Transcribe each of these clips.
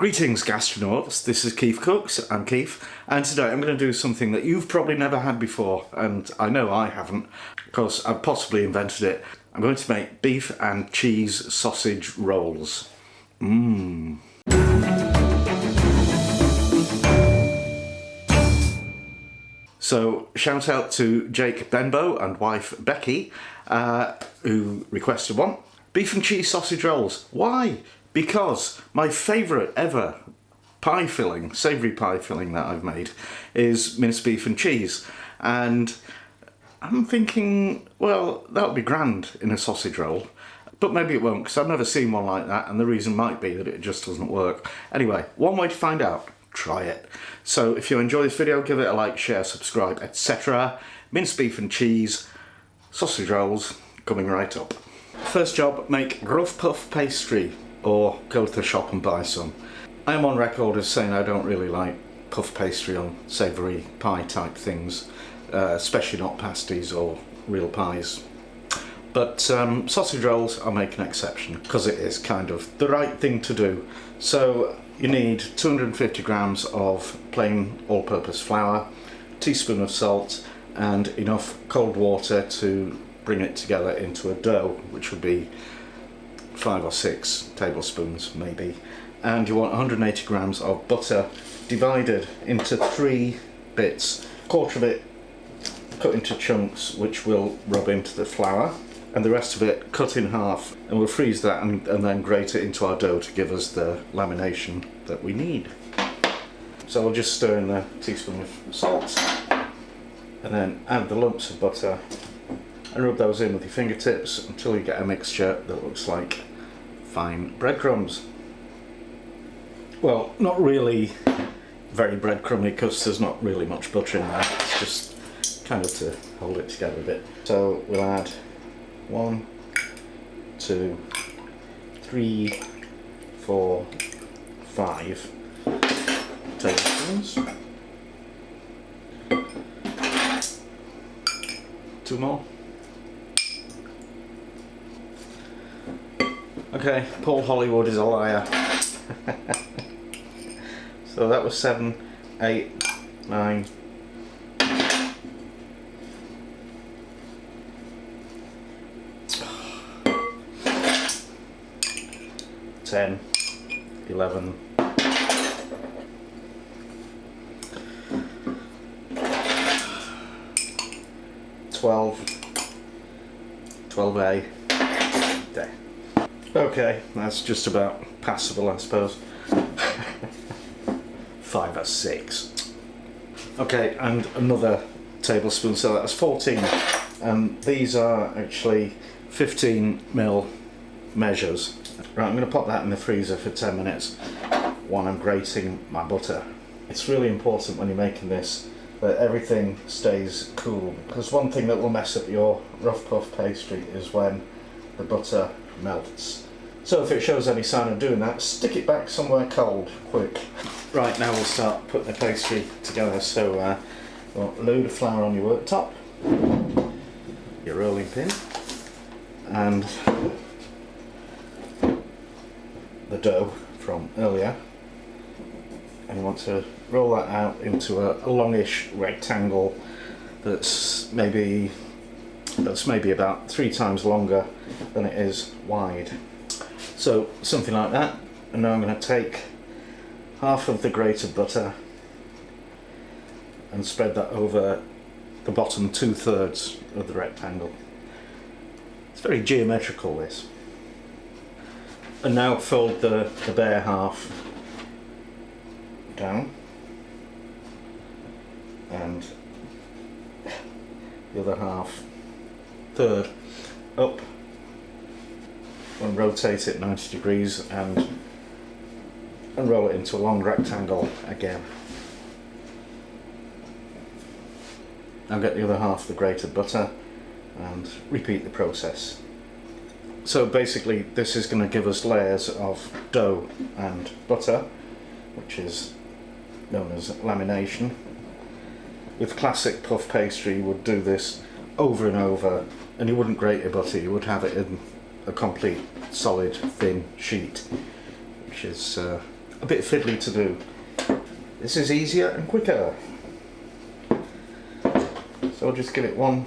Greetings gastronauts, this is KeefCooks, I'm Keef, and today I'm going to do something that you've probably never had before, and I know I haven't, because I've possibly invented it. I'm going to make beef and cheese sausage rolls. So shout out to Jake Benbow and wife Becky, who requested one. Beef and cheese sausage rolls. Why? Because my favourite ever pie filling, savoury pie filling that I've made is minced beef and cheese. And I'm thinking, well, that would be grand in a sausage roll. But maybe it won't, because I've never seen one like that, and the reason might be that it just doesn't work. Anyway, one way to find out, try it. So if you enjoy this video, give it a like, share, subscribe, etc. Minced beef and cheese, sausage rolls, coming right up. First job, make rough puff pastry, or go to the shop and buy some. I am on record as saying I don't really like puff pastry on savoury pie type things, especially not pasties or real pies. But sausage rolls, I'll make an exception because it is kind of the right thing to do. So you need 250 grams of plain all-purpose flour, a teaspoon of salt, and enough cold water to bring it together into a dough, which would be 5 or 6 tablespoons maybe. And you want 180 grams of butter divided into 3 bits, a quarter of it cut into chunks which will rub into the flour, and the rest of it cut in half, and we'll freeze that and then grate it into our dough to give us the lamination that we need. So we'll just stir in a teaspoon of salt and then add the lumps of butter and rub those in with your fingertips until you get a mixture that looks like fine breadcrumbs. Well, not really very breadcrumby because there's not really much butter in there, it's just kind of to hold it together a bit. So we'll add 1, 2, 3, 4, 5 tablespoons. 2 more. Okay, Paul Hollywood is a liar. So that was 7, 8, 9, 10, 11, 12, 12A. There. Okay, that's just about passable, I suppose. 5 or 6. Okay, and another tablespoon, so that's 14. And these are actually 15mm measures. Right, I'm going to pop that in the freezer for 10 minutes while I'm grating my butter. It's really important when you're making this that everything stays cool, because one thing that will mess up your rough puff pastry is when the butter melts. So if it shows any sign of doing that, stick it back somewhere cold, quick. Right, now we'll start putting the pastry together. So we'll load of flour on your worktop, your rolling pin, and the dough from earlier, and you want to roll that out into a longish rectangle that's maybe about 3 times longer than it is wide. So something like that. And now I'm going to take half of the grated butter and spread that over the bottom 2/3 of the rectangle. It's very geometrical, this. And now fold the bare half down and the other half, third, up, and rotate it 90 degrees and roll it into a long rectangle again. Now get the other half of the grated butter and repeat the process. So basically this is going to give us layers of dough and butter, which is known as lamination. With classic puff pastry you would do this over and over, and you wouldn't grate your butter, you would have it in a complete solid thin sheet, which is a bit fiddly to do. This is easier and quicker. So I'll just give it one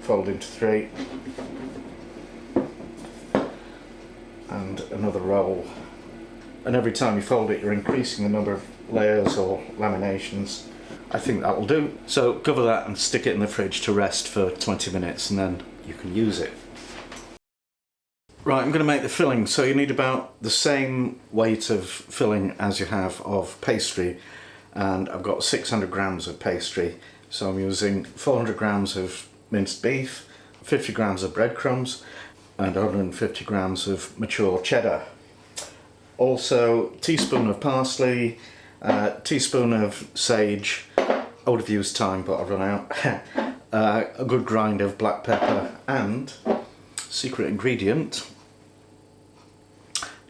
fold into 3 and another roll. And every time you fold it, you're increasing the number of layers or laminations. I think that will do. So cover that and stick it in the fridge to rest for 20 minutes and then you can use it. Right, I'm going to make the filling. So you need about the same weight of filling as you have of pastry. And I've got 600 grams of pastry. So I'm using 400 grams of minced beef, 50 grams of breadcrumbs and 150 grams of mature cheddar. Also, teaspoon of parsley, teaspoon of sage. I would have used thyme, but I've run out. A good grind of black pepper and, secret ingredient,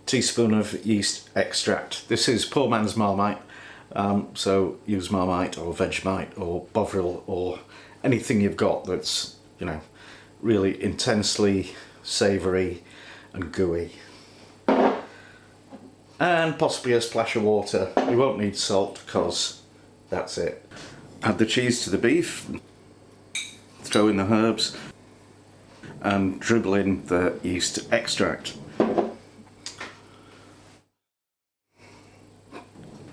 teaspoon of yeast extract. This is poor man's Marmite, so use Marmite or Vegemite or Bovril or anything you've got that's, you know, really intensely savoury and gooey. And possibly a splash of water. You won't need salt because that's it. Add the cheese to the beef, throw in the herbs and dribble in the yeast extract.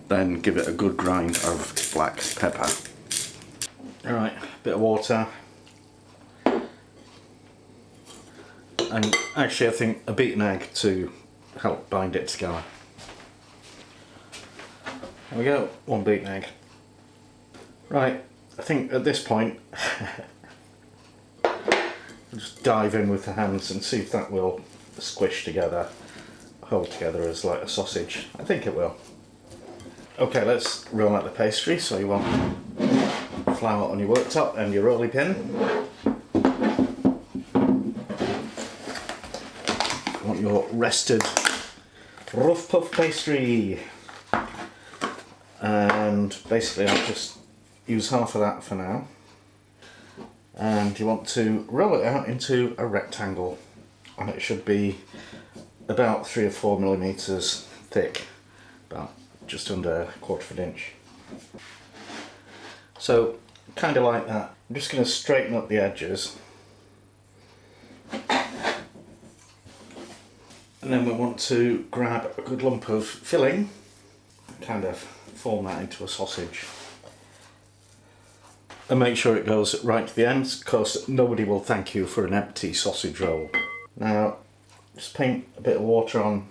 Then give it a good grind of black pepper. Alright, bit of water. And actually I think a beaten egg to help bind it together. There we go, 1 beaten egg. Right, I think at this point just dive in with the hands and see if that will squish together, hold together as like a sausage. I think it will. Okay, let's roll out the pastry. So you want flour on your worktop and your rolling pin. You want your rested rough puff pastry. And basically I'll just use half of that for now. And you want to roll it out into a rectangle, and it should be about 3 or 4 millimeters thick, about just under 1/4 inch. So kind of like that. I'm just going to straighten up the edges, and then we want to grab a good lump of filling, kind of form that into a sausage. And make sure it goes right to the end, because nobody will thank you for an empty sausage roll. Now, just paint a bit of water on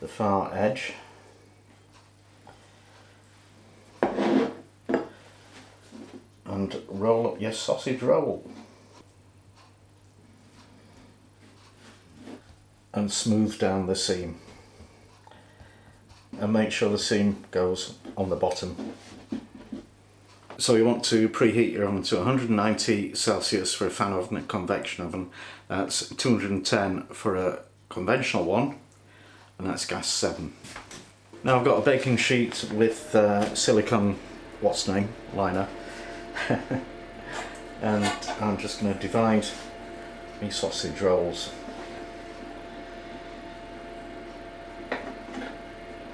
the far edge. And roll up your sausage roll. And smooth down the seam. And make sure the seam goes on the bottom. So you want to preheat your oven to 190 Celsius for a fan oven and convection oven. That's 210 for a conventional one, and that's gas 7. Now I've got a baking sheet with silicone, what's name, liner. And I'm just going to divide my sausage rolls.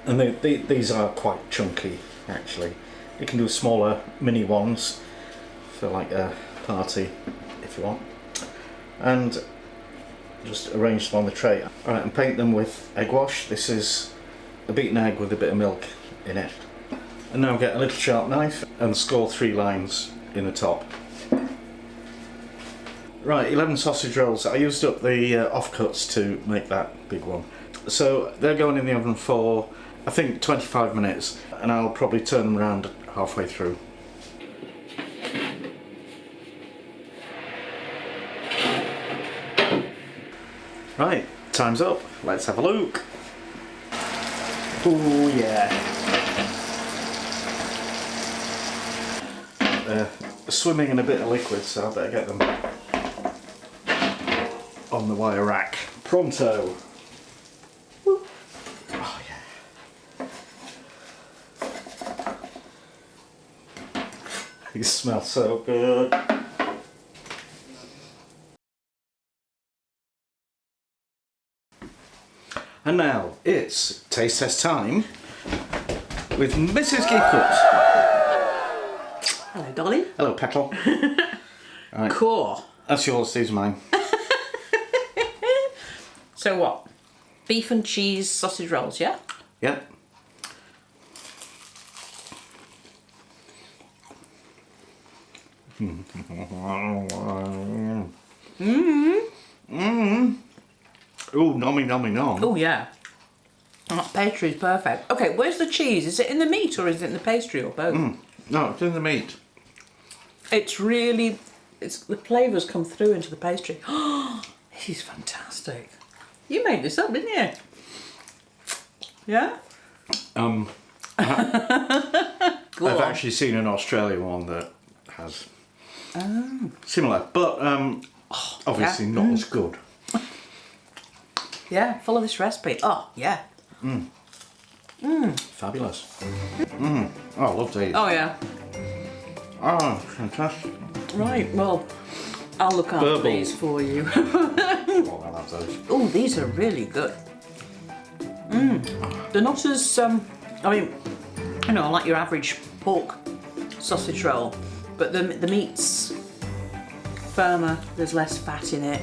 And these are quite chunky actually. You can do smaller mini ones for like a party if you want. And just arrange them on the tray. Alright, and paint them with egg wash. This is a beaten egg with a bit of milk in it. And now get a little sharp knife and score 3 lines in the top. Right, 11 sausage rolls. I used up the offcuts to make that big one. So they're going in the oven for, I think, 25 minutes, and I'll probably turn them around halfway through. Right, time's up. Let's have a look. Oh yeah. They're swimming in a bit of liquid, so I better get them on the wire rack. Pronto. Oh yeah. These smell so good. And And now it's taste test time with Mrs. KeefCooks. Hello, darling. Hello, Petal. Right. Cool. That's yours, these are mine. So what? Beef and cheese sausage rolls, yeah? Yep. Ooh, nommy, nommy, nom. Oh, yeah. That pastry is perfect. Okay, where's the cheese? Is it in the meat or is it in the pastry or both? No, it's in the meat. It's really... the flavours come through into the pastry. Oh, this is fantastic. You made this up, didn't you? Yeah? I've actually seen an Australian one that has similar, but obviously not as good. Yeah, follow this recipe. Oh, yeah. Fabulous. Oh, I love these. Oh, yeah. Oh, fantastic. Right, well, I'll look after Burble. these for you. Oh, I'll have those. Oh, these are really good. They're not as, I mean, you know, like your average pork sausage roll, but the meat's firmer, there's less fat in it,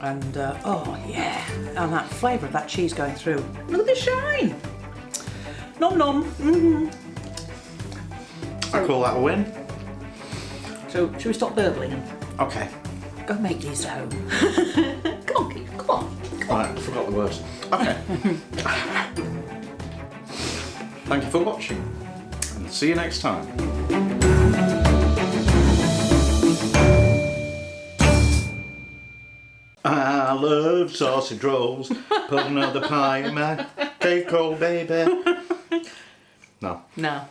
and oh yeah, and that flavour of that cheese going through. Look at the shine! Nom nom! I call that a win. So, should we stop burbling? Okay. Go make these at home. Come on, Keith, come on. Right, I forgot the words. Okay. Thank you for watching, and see you next time. I love sausage rolls. Put another pie in my cake, oh baby. No. No.